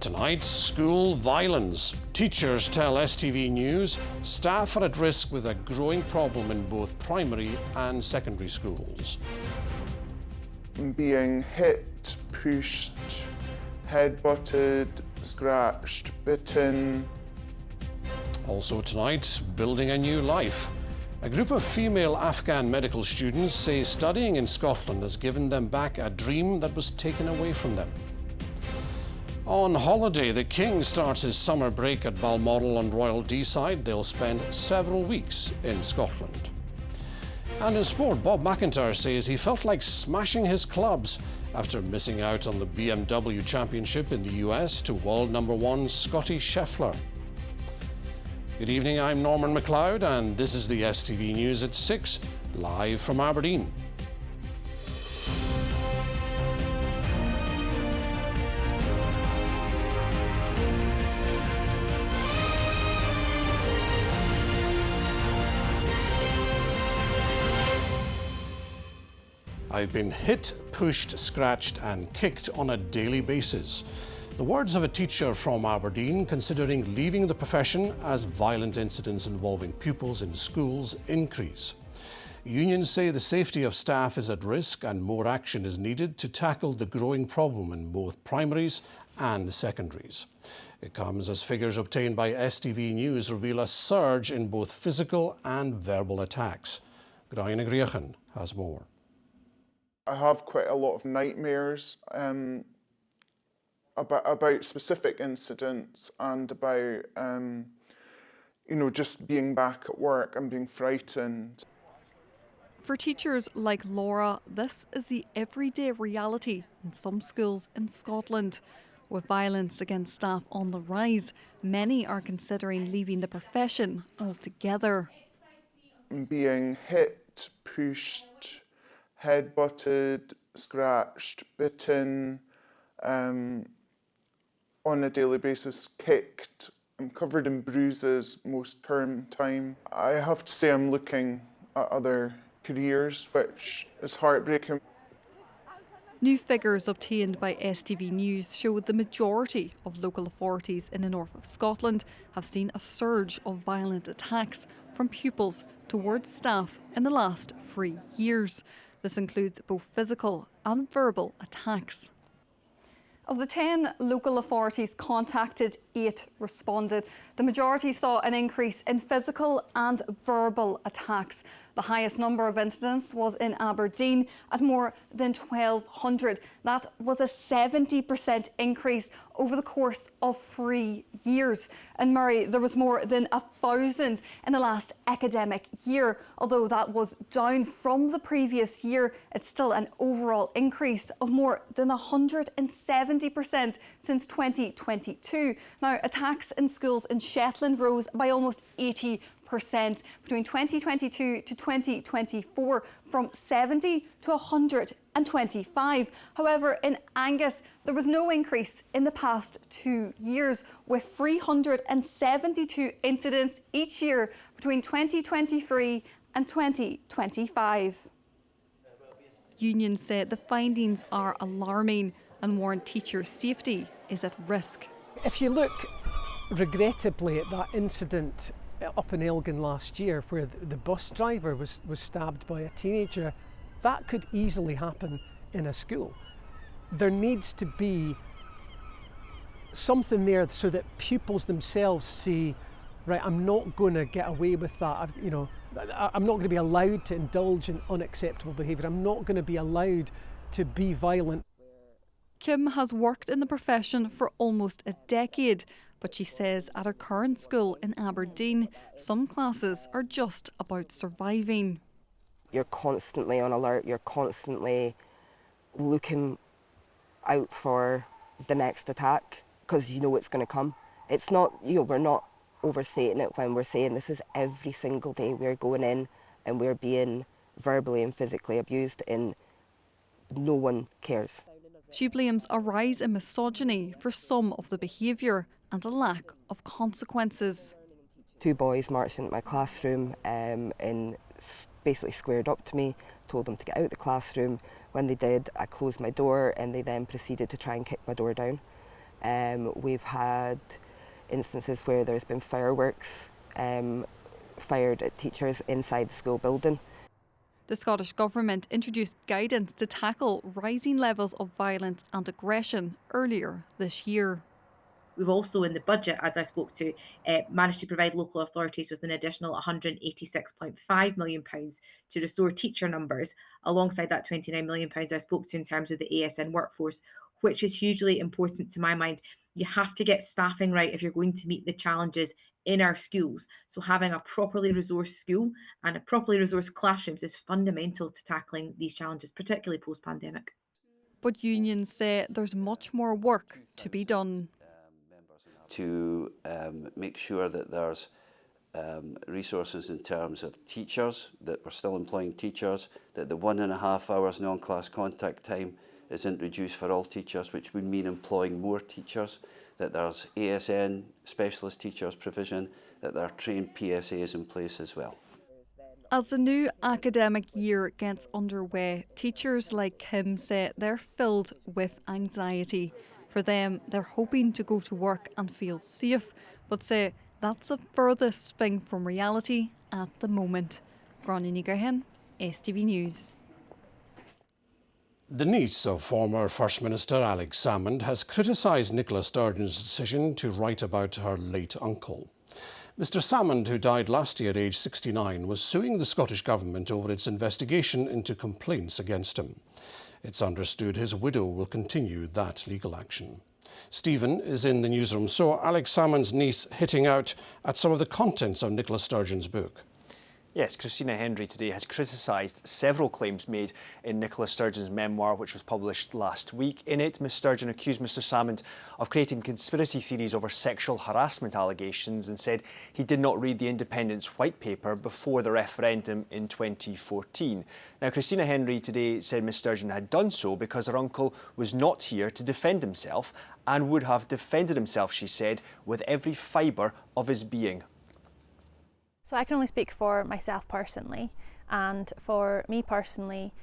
Tonight, school violence. Teachers tell STV News staff are at risk with a growing problem in both primary and secondary schools. Being hit, pushed, head-butted, scratched, bitten. Also tonight, building a new life. A group of female Afghan medical students say studying in Scotland has given them back a dream that was taken away from them. On holiday, the King starts his summer break at Balmoral on Royal Deeside. They'll spend several weeks in Scotland. And in sport, Bob McIntyre says he felt like smashing his clubs after missing out on the BMW Championship in the US to world #1 Scotty Scheffler. Good evening, I'm Norman MacLeod and this is the STV News at 6, live from Aberdeen. I've been hit, pushed, scratched and kicked on a daily basis. The words of a teacher from Aberdeen considering leaving the profession as violent incidents involving pupils in schools increase. Unions say the safety of staff is at risk and more action is needed to tackle the growing problem in both primaries and secondaries. It comes as figures obtained by STV News reveal a surge in both physical and verbal attacks. Brian Agriachan has more. I have quite a lot of nightmares about specific incidents and about, just being back at work and being frightened. For teachers like Laura, this is the everyday reality in some schools in Scotland. With violence against staff on the rise, many are considering leaving the profession altogether. Being hit, pushed, head-butted, scratched, bitten, on a daily basis, kicked. I'm covered in bruises most term time. I have to say I'm looking at other careers, which is heartbreaking. New figures obtained by STV News show the majority of local authorities in the north of Scotland have seen a surge of violent attacks from pupils towards staff in the last 3 years. This includes both physical and verbal attacks. Of the 10 local authorities contacted, 8 responded. The majority saw an increase in physical and verbal attacks. The highest number of incidents was in Aberdeen at more than 1,200. That was a 70% increase over the course of 3 years. In Murray, there was more than 1,000 in the last academic year. Although that was down from the previous year, it's still an overall increase of more than 170% since 2022. Now, attacks in schools in Shetland rose by almost 80% between 2022 to 2024, from 70 to 125. However, in Angus, there was no increase in the past 2 years, with 372 incidents each year between 2023 and 2025. Unions said the findings are alarming and warn teachers' safety is at risk. If you look regrettably at that incident up in Elgin last year where the bus driver was stabbed by a teenager, that could easily happen in a school. There needs to be something there so that pupils themselves see, right, I'm not going to get away with that. I'm not going to be allowed to indulge in unacceptable behaviour. I'm not going to be allowed to be violent. Kim has worked in the profession for almost a decade, but she says at her current school in Aberdeen, some classes are just about surviving. You're constantly on alert, you're constantly looking out for the next attack because you know it's going to come. It's not, we're not overstating it when we're saying this is every single day we're going in and we're being verbally and physically abused and no one cares. She blames a rise in misogyny for some of the behaviour and a lack of consequences. 2 boys marched into my classroom and basically squared up to me, told them to get out of the classroom. When they did, I closed my door and they then proceeded to try and kick my door down. We've had instances where there's been fireworks fired at teachers inside the school building. The Scottish Government introduced guidance to tackle rising levels of violence and aggression earlier this year. We've also, in the budget, as I spoke to, managed to provide local authorities with an additional £186.5 million to restore teacher numbers, alongside that £29 million I spoke to in terms of the ASN workforce, which is hugely important to my mind. You have to get staffing right if you're going to meet the challenges in our schools. So having a properly resourced school and a properly resourced classrooms is fundamental to tackling these challenges, particularly post-pandemic. But unions say there's much more work to be done. To make sure that there's resources in terms of teachers, that we're still employing teachers, that the 1.5 hours non-class contact time isn't reduced for all teachers, which would mean employing more teachers, that there's ASN specialist teachers provision, that there are trained PSAs in place as well. As the new academic year gets underway, teachers like Kim say they're filled with anxiety. For them, they're hoping to go to work and feel safe, but say that's the furthest thing from reality at the moment. Gráinne Níogahin, STV News. The niece of former First Minister Alex Salmond has criticised Nicola Sturgeon's decision to write about her late uncle. Mr Salmond, who died last year at age 69, was suing the Scottish Government over its investigation into complaints against him. It's understood his widow will continue that legal action. Stephen is in the newsroom. So Alex Salmond's niece hitting out at some of the contents of Nicola Sturgeon's book. Yes, Christina Henry today has criticised several claims made in Nicola Sturgeon's memoir, which was published last week. In it, Ms Sturgeon accused Mr Salmond of creating conspiracy theories over sexual harassment allegations and said he did not read the Independent's white paper before the referendum in 2014. Now, Christina Henry today said Ms Sturgeon had done so because her uncle was not here to defend himself and would have defended himself, she said, with every fibre of his being. So I can only speak for myself personally, and for me personally,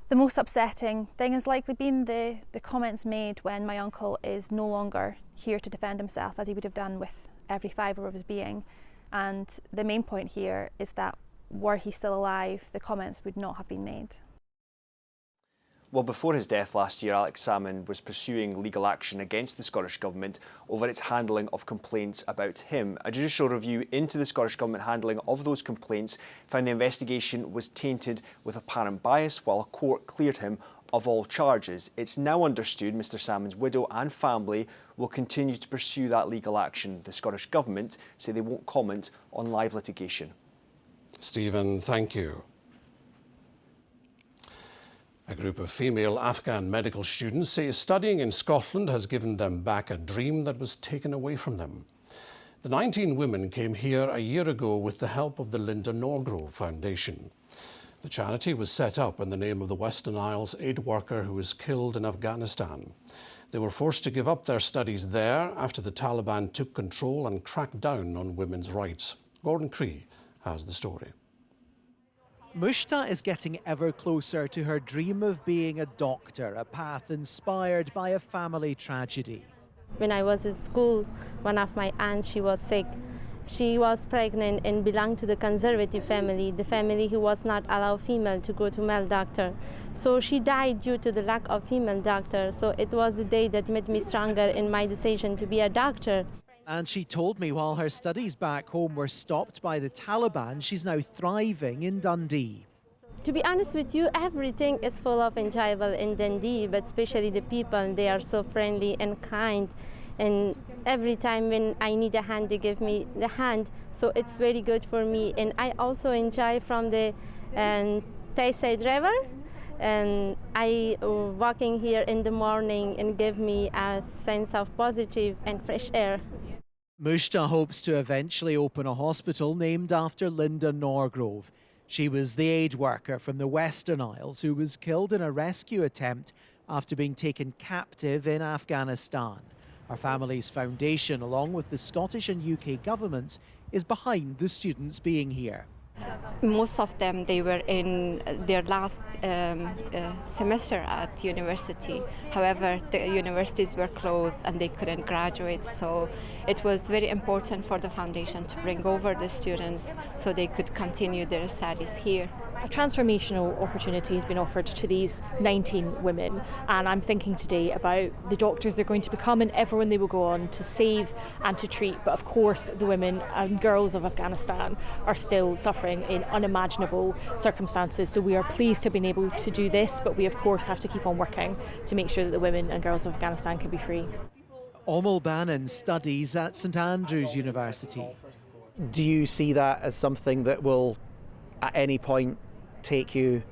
the most upsetting thing has likely been the comments made when my uncle is no longer here to defend himself, as he would have done with every fibre of his being. And the main point here is that were he still alive, the comments would not have been made. Well, before his death last year, Alex Salmond was pursuing legal action against the Scottish Government over its handling of complaints about him. A judicial review into the Scottish Government handling of those complaints found the investigation was tainted with apparent bias, while a court cleared him of all charges. It's now understood Mr Salmond's widow and family will continue to pursue that legal action. The Scottish Government say they won't comment on live litigation. Stephen, thank you. A group of female Afghan medical students say studying in Scotland has given them back a dream that was taken away from them. The 19 women came here a year ago with the help of the Linda Norgrove Foundation. The charity was set up in the name of the Western Isles aid worker who was killed in Afghanistan. They were forced to give up their studies there after the Taliban took control and cracked down on women's rights. Gordon Cree has the story. Mushta is getting ever closer to her dream of being a doctor, a path inspired by a family tragedy. When I was in school, one of my aunts, she was sick. She was pregnant and belonged to the conservative family, the family who was not allow female to go to male doctor. So she died due to the lack of female doctor. So it was the day that made me stronger in my decision to be a doctor. And she told me while her studies back home were stopped by the Taliban, she's now thriving in Dundee. To be honest with you, everything is full of enjoyable in Dundee, but especially the people, they are so friendly and kind. And every time when I need a hand, they give me the hand. So it's very good for me. And I also enjoy from the Tayside River. And I walking here in the morning and give me a sense of positive and fresh air. Mushta hopes to eventually open a hospital named after Linda Norgrove. She was the aid worker from the Western Isles who was killed in a rescue attempt after being taken captive in Afghanistan. Her family's foundation, along with the Scottish and UK governments, is behind the students being here. Most of them, they were in their last semester at university. However, the universities were closed and they couldn't graduate, so it was very important for the foundation to bring over the students so they could continue their studies here. A transformational opportunity has been offered to these 19 women, and I'm thinking today about the doctors they're going to become and everyone they will go on to save and to treat. But of course, the women and girls of Afghanistan are still suffering in unimaginable circumstances. So we are pleased to have been able to do this, but we of course have to keep on working to make sure that the women and girls of Afghanistan can be free. Omel Bannon studies at St Andrews University. Do you see that as something that will at any point take you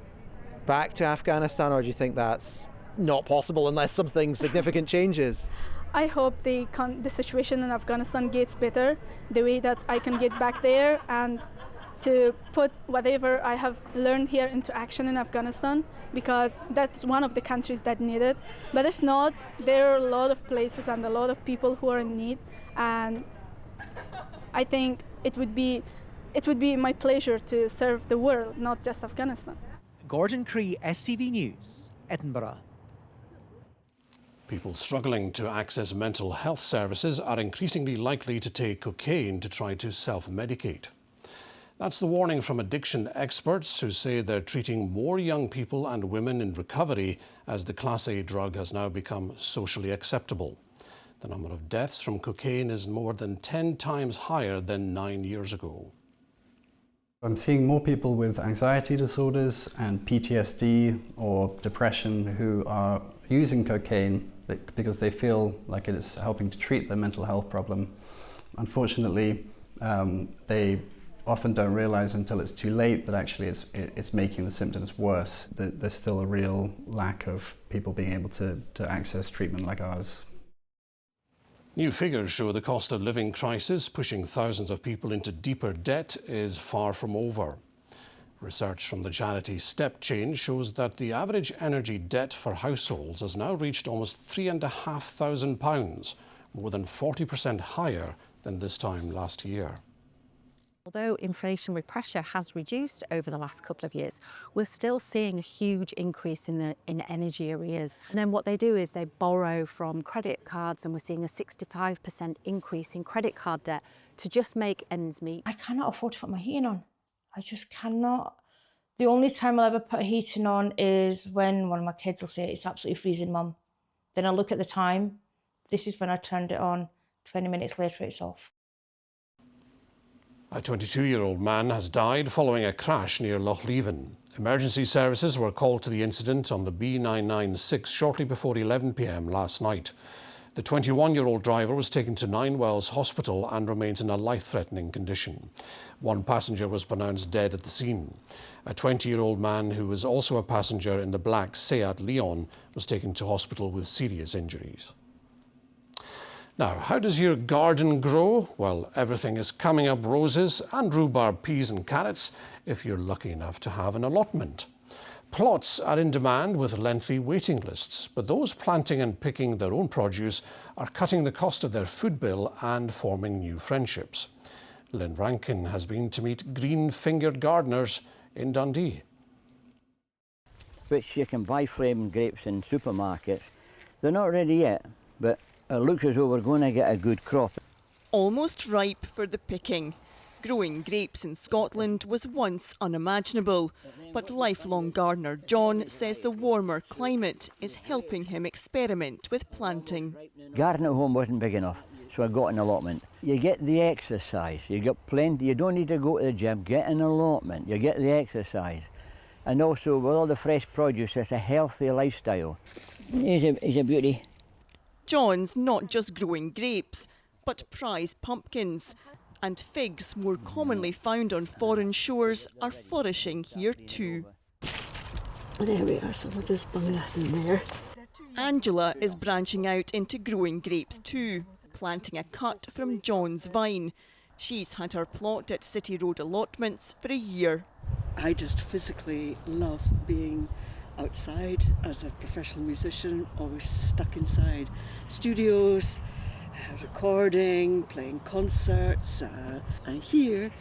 back to Afghanistan, or do you think that's not possible unless something significant changes? I hope the situation in Afghanistan gets better, the way that I can get back there and to put whatever I have learned here into action in Afghanistan, because that's one of the countries that need it. But if not, there are a lot of places and a lot of people who are in need, and I think it would be my pleasure to serve the world, not just Afghanistan. Gordon Cree, STV News, Edinburgh. People struggling to access mental health services are increasingly likely to take cocaine to try to self-medicate. That's the warning from addiction experts who say they're treating more young people and women in recovery as the Class A drug has now become socially acceptable. The number of deaths from cocaine is more than 10 times higher than 9 years ago. I'm seeing more people with anxiety disorders and PTSD or depression who are using cocaine because they feel like it is helping to treat their mental health problem. Unfortunately, they often don't realize until it's too late that actually it's making the symptoms worse. That there's still a real lack of people being able to access treatment like ours. New figures show the cost of living crisis pushing thousands of people into deeper debt is far from over. Research from the charity Step Change shows that the average energy debt for households has now reached almost £3,500, more than 40% higher than this time last year. Although inflationary pressure has reduced over the last couple of years, we're still seeing a huge increase in energy arrears. And then what they do is they borrow from credit cards, and we're seeing a 65% increase in credit card debt to just make ends meet. I cannot afford to put my heating on. I just cannot. The only time I'll ever put heating on is when one of my kids will say, "It's absolutely freezing, Mum." Then I look at the time. This is when I turned it on. 20 minutes later, it's off. A 22-year-old man has died following a crash near Leven. Emergency services were called to the incident on the B996 shortly before 11 p.m. last night. The 21-year-old driver was taken to Ninewells Hospital and remains in a life-threatening condition. One passenger was pronounced dead at the scene. A 20-year-old man who was also a passenger in the black Seat Leon was taken to hospital with serious injuries. Now, how does your garden grow? Well, everything is coming up roses and rhubarb, peas and carrots if you're lucky enough to have an allotment. Plots are in demand with lengthy waiting lists, but those planting and picking their own produce are cutting the cost of their food bill and forming new friendships. Lynn Rankin has been to meet green-fingered gardeners in Dundee. Which you can buy flaming grapes in supermarkets. They're not ready yet, but it looks as though we're going to get a good crop. Almost ripe for the picking. Growing grapes in Scotland was once unimaginable, but lifelong gardener John says the warmer climate is helping him experiment with planting. Garden at home wasn't big enough, so I got an allotment. You get the exercise, you get plenty, you don't need to go to the gym, get an allotment, you get the exercise. And also with all the fresh produce, it's a healthy lifestyle. He's a beauty. John's not just growing grapes, but prize pumpkins. And figs, more commonly found on foreign shores, are flourishing here too. There we are, so we'll just bung that in there. Angela is branching out into growing grapes too, planting a cut from John's vine. She's had her plot at City Road allotments for a year. I just physically love being outside as a professional musician, always stuck inside studios, recording, playing concerts, and here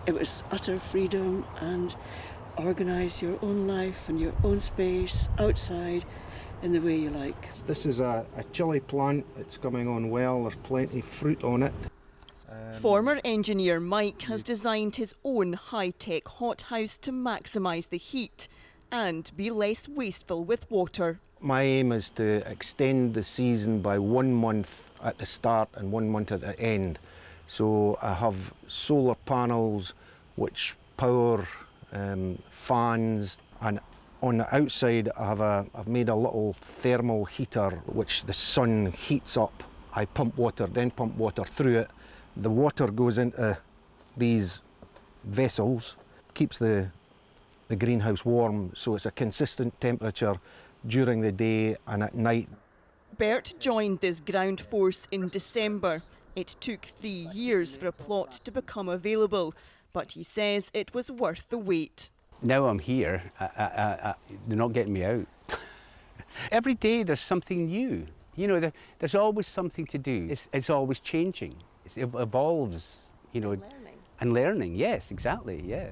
It was utter freedom and organise your own life and your own space outside in the way you like. This is a chilli plant. It's coming on well. There's plenty of fruit on it. Former engineer Mike has designed his own high-tech hothouse to maximise the heat and be less wasteful with water. My aim is to extend the season by 1 month at the start and 1 month at the end. So I have solar panels which power fans, and on the outside I've made a little thermal heater which the sun heats up. I pump water, then pump water through it. The water goes into these vessels, keeps the greenhouse warm, so it's a consistent temperature during the day and at night. Bert joined this ground force in December. It took 3 years for a plot to become available, but he says it was worth the wait. Now I'm here, they're not getting me out. Every day there's something new. You know, there's always something to do. It's always changing. It evolves, you know. And learning, yes, exactly, yeah.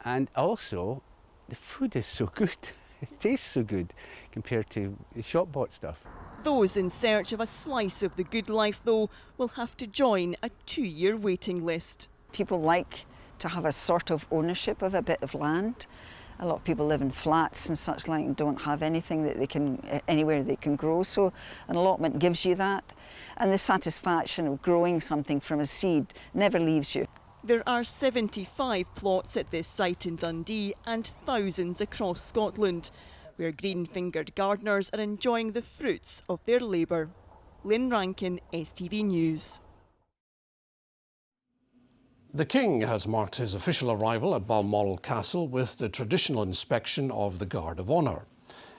And also, the food is so good. It tastes so good compared to the shop-bought stuff. Those in search of a slice of the good life, though, will have to join a 2-year waiting list. People like to have a sort of ownership of a bit of land. A lot of people live in flats and such like and don't have anything that they can, anywhere they can grow. So an allotment gives you that. And the satisfaction of growing something from a seed never leaves you. There are 75 plots at this site in Dundee and thousands across Scotland, where green-fingered gardeners are enjoying the fruits of their labour. Lynn Rankin, STV News. The King has marked his official arrival at Balmoral Castle with the traditional inspection of the Guard of Honour.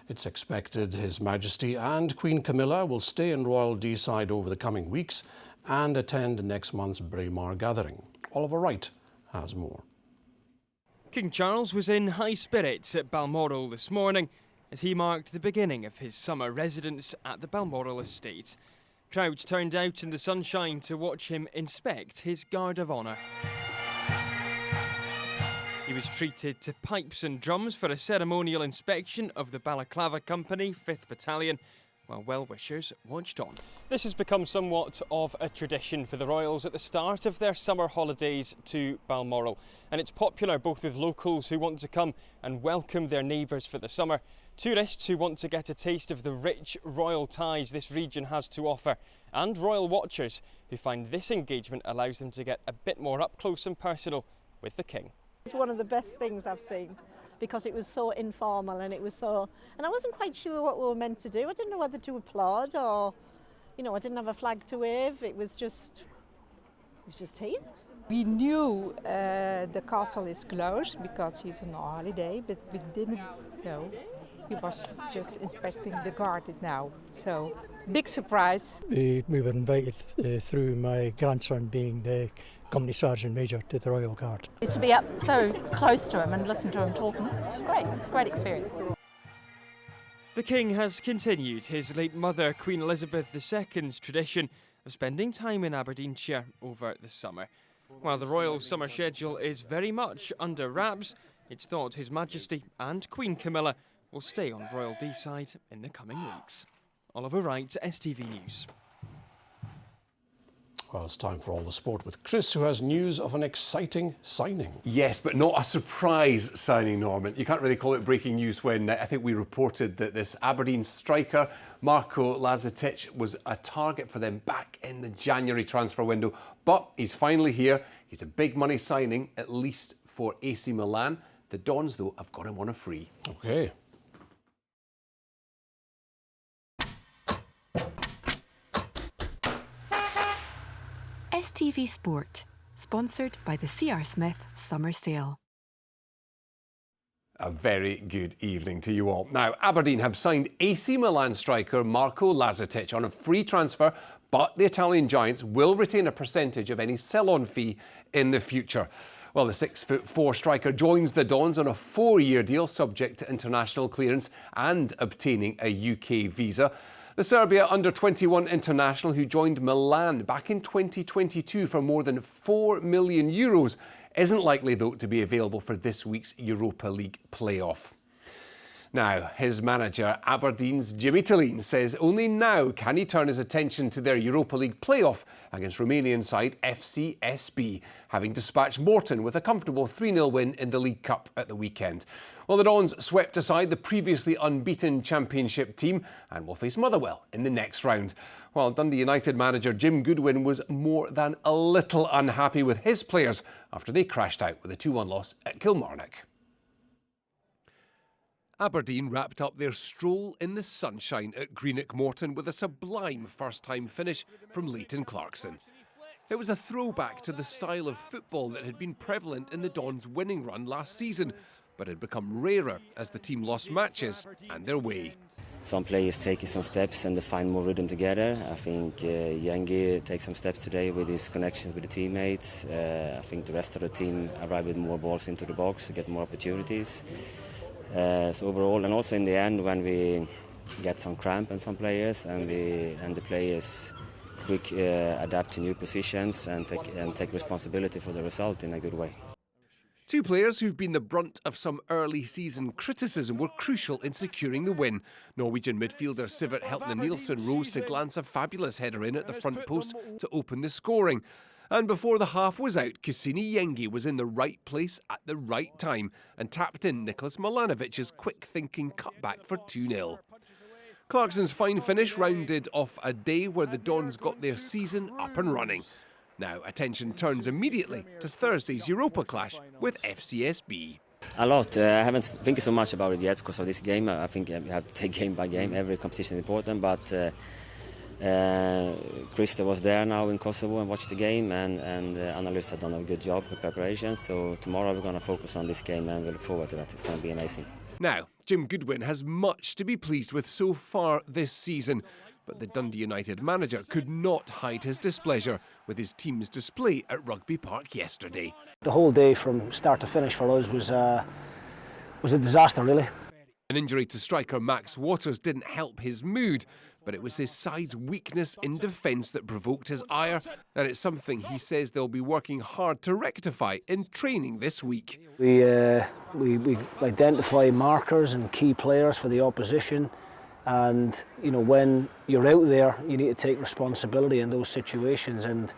It's expected His Majesty and Queen Camilla will stay in Royal Deeside over the coming weeks and attend next month's Braemar gathering. Oliver Wright has more. King Charles was in high spirits at Balmoral this morning as he marked the beginning of his summer residence at the Balmoral estate. Crowds turned out in the sunshine to watch him inspect his Guard of Honour. He was treated to pipes and drums for a ceremonial inspection of the Balaclava Company, 5th Battalion, while well-wishers watched on. This has become somewhat of a tradition for the royals at the start of their summer holidays to Balmoral, and it's popular both with locals who want to come and welcome their neighbours for the summer, tourists who want to get a taste of the rich royal ties this region has to offer, and royal watchers who find this engagement allows them to get a bit more up close and personal with the King. It's one of the best things I've seen, because it was so informal and I wasn't quite sure what we were meant to do. I didn't know whether to applaud or, you know, I didn't have a flag to wave. It was just here. We knew the castle is closed because he's on a holiday, but we didn't know. He was just inspecting the garden now, so big surprise. We were invited through my grandson being the Company Sergeant Major to the Royal Guard. To be up so close to him and listen to him talking, it's great experience. The King has continued his late mother, Queen Elizabeth II's tradition of spending time in Aberdeenshire over the summer. While the royal summer schedule is very much under wraps, it's thought His Majesty and Queen Camilla will stay on Royal Deeside in the coming weeks. Oliver Wright, STV News. Well, it's time for all the sport with Chris, who has news of an exciting signing. Yes, but not a surprise signing, Norman. You can't really call it breaking news when I think we reported that this Aberdeen striker, Marko Lazetic, was a target for them back in the January transfer window. But he's finally here. He's a big money signing, at least for AC Milan. The Dons, though, have got him on a free. OK. STV Sport, sponsored by the C.R. Smith Summer Sale. A very good evening to you all. Now, Aberdeen have signed AC Milan striker Marko Lazetic on a free transfer, but the Italian Giants will retain a percentage of any sell-on fee in the future. Well, the 6'4" striker joins the Dons on a 4-year deal subject to international clearance and obtaining a UK visa. The Serbia under-21 international who joined Milan back in 2022 for more than €4 million isn't likely though to be available for this week's Europa League playoff. Now, his manager, Aberdeen's Jimmy Tillene, says only now can he turn his attention to their Europa League playoff against Romanian side FCSB, having dispatched Morton with a comfortable 3-0 win in the League Cup at the weekend. Well, the Dons swept aside the previously unbeaten Championship team and will face Motherwell in the next round. While Dundee United manager Jim Goodwin was more than a little unhappy with his players after they crashed out with a 2-1 loss at Kilmarnock. Aberdeen wrapped up their stroll in the sunshine at Greenock Morton with a sublime first-time finish from Leighton Clarkson. It was a throwback to the style of football that had been prevalent in the Dons' winning run last season, but had become rarer as the team lost matches and their way. Some players taking some steps and they find more rhythm together. I think Yengi takes some steps today with his connections with the teammates. I think the rest of the team arrive with more balls into the box to get more opportunities. So overall, and also in the end, when we get some cramp in some players and the players quick adapt to new positions and take responsibility for the result in a good way. Two players who've been the brunt of some early season criticism were crucial in securing the win. Norwegian midfielder Sivert Heltne Nielsen rose to glance a fabulous header in at the front post to open the scoring. And before the half was out, Kusini Yengi was in the right place at the right time and tapped in Niklas Milanovic's quick-thinking cutback for 2-0. Clarkson's fine finish rounded off a day where the Dons got their season up and running. Now attention turns immediately to Thursday's Europa clash with FCSB. A lot. I haven't thinking so much about it yet because of this game. I think we have to take game by game. Every competition is important, but Krista was there now in Kosovo and watched the game, and analysts have done a good job with preparation. So tomorrow we're going to focus on this game and we look forward to that. It's going to be amazing. Now, Jim Goodwin has much to be pleased with so far this season, but the Dundee United manager could not hide his displeasure with his team's display at Rugby Park yesterday. The whole day from start to finish for us was a disaster, really. An injury to striker Max Waters didn't help his mood, but it was his side's weakness in defence that provoked his ire, and it's something he says they'll be working hard to rectify in training this week. We identify markers and key players for the opposition, and you know, when you're out there, you need to take responsibility in those situations, and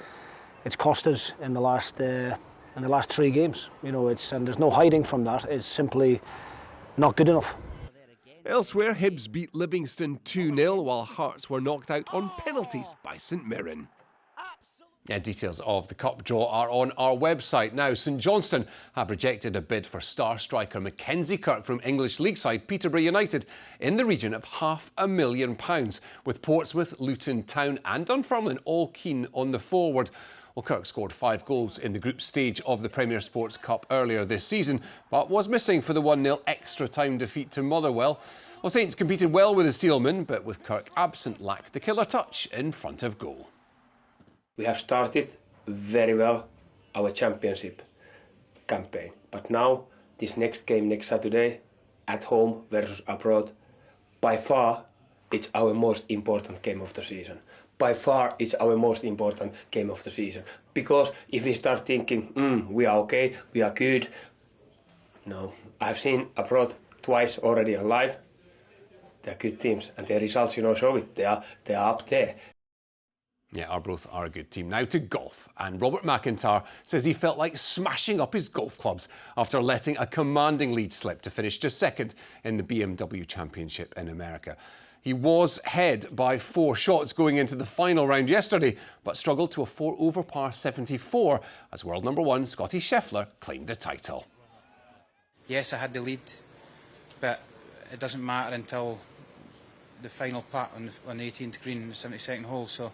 it's cost us in the last 3 games. You know, and there's no hiding from that. It's simply not good enough. Elsewhere, Hibs beat Livingston 2-0 while Hearts were knocked out on penalties by St Mirren. Yeah, details of the cup draw are on our website. Now, St Johnstone have rejected a bid for star striker Mackenzie Kirk from English League side Peterborough United in the region of £500,000, with Portsmouth, Luton Town and Dunfermline all keen on the forward. Well, Kirk scored 5 goals in the group stage of the Premier Sports Cup earlier this season, but was missing for the 1-0 extra time defeat to Motherwell. Well, Saints competed well with the Steelmen, but with Kirk absent, lacked the killer touch in front of goal. We have started very well our championship campaign, but now this next game next Saturday at home versus abroad, by far it's our most important game of the season. By far it's our most important game of the season, because if we start thinking we are okay, we are good, no. I've seen abroad twice already on live. They're good teams and their results, you know, show it. They are up there. Yeah, Arbroath are a good team. Now to golf, and Robert McIntyre says he felt like smashing up his golf clubs after letting a commanding lead slip to finish just second in the BMW Championship in America. He was ahead by 4 shots going into the final round yesterday, but struggled to a 4-over par 74 as world number 1 Scotty Scheffler claimed the title. Yes, I had the lead, but it doesn't matter until the final putt on the 18th green, the 72nd hole. So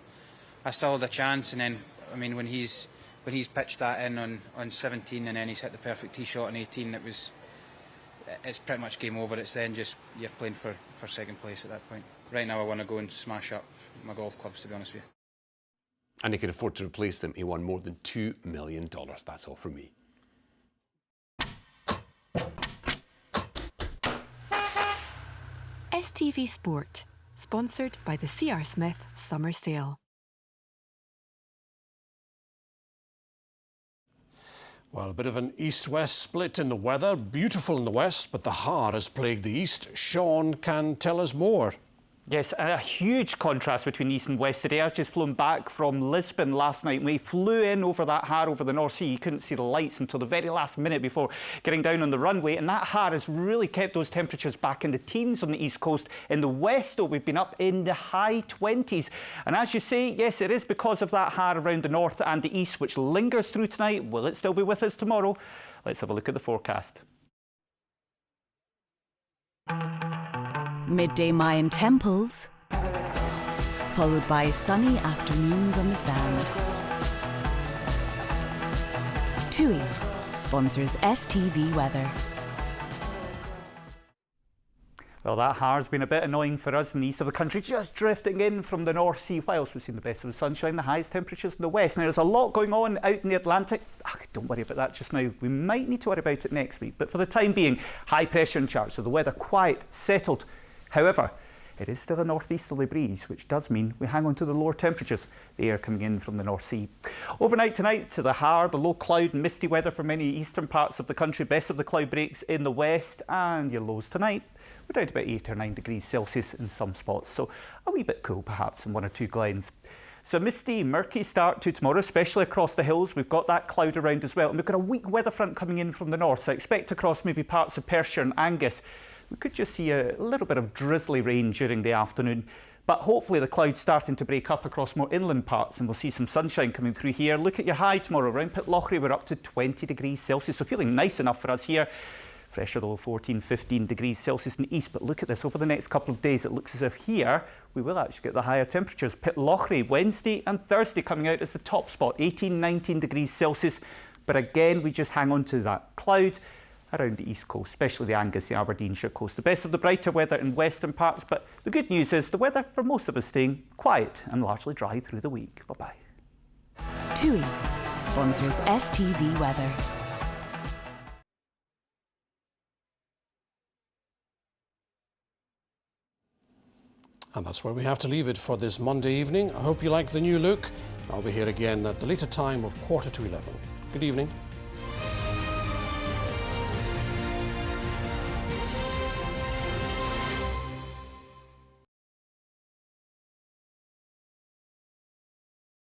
I still had a chance, and then I mean when he's pitched that in on 17 and then he's hit the perfect tee shot on 18, it's pretty much game over. It's then just you're playing for second place at that point. Right now I want to go and smash up my golf clubs, to be honest with you. And he could afford to replace them. He won more than $2 million. That's all from me. STV Sport, sponsored by the C.R. Smith Summer Sale. Well, a bit of an east-west split in the weather. Beautiful in the west, but the har has plagued the east. Sean can tell us more. Yes, a huge contrast between east and west today. I've just flown back from Lisbon last night. We flew in over that har over the North Sea. You couldn't see the lights until the very last minute before getting down on the runway. And that har has really kept those temperatures back in the teens on the east coast. In the west, though, we've been up in the high 20s. And as you say, yes, it is because of that har around the north and the east, which lingers through tonight. Will it still be with us tomorrow? Let's have a look at the forecast. Midday Mayan temples, followed by sunny afternoons on the sand. TUI sponsors STV Weather. Well, that har's been a bit annoying for us in the east of the country, just drifting in from the North Sea, whilst we've seen the best of the sunshine, the highest temperatures in the west. Now, there's a lot going on out in the Atlantic. Don't worry about that just now. We might need to worry about it next week. But for the time being, high pressure in charge, so the weather quiet, settled. However, it is still a northeasterly breeze, which does mean we hang on to the lower temperatures, the air coming in from the North Sea. Overnight tonight to the har, the low cloud and misty weather for many eastern parts of the country. Best of the cloud breaks in the west, and your lows tonight, we're down to about 8 or 9 degrees Celsius in some spots, so a wee bit cool perhaps in one or two glens. So misty, murky start to tomorrow, especially across the hills. We've got that cloud around as well, and we've got a weak weather front coming in from the north, so I expect across maybe parts of Perthshire and Angus. We could just see a little bit of drizzly rain during the afternoon, but hopefully the clouds starting to break up across more inland parts and we'll see some sunshine coming through here. Look at your high tomorrow. Around Pitlochry we're up to 20 degrees Celsius, so feeling nice enough for us here. Fresher though, 14, 15 degrees Celsius in the east, but look at this, over the next couple of days it looks as if here we will actually get the higher temperatures. Pitlochry Wednesday and Thursday coming out as the top spot, 18, 19 degrees Celsius, but again we just hang on to that cloud around the east coast, especially the Angus, the Aberdeenshire coast. The best of the brighter weather in western parts, but the good news is the weather for most of us staying quiet and largely dry through the week. Bye-bye. TUI sponsors STV Weather. And that's where we have to leave it for this Monday evening. I hope you like the new look. I'll be here again at the later time of 11:15. Good evening.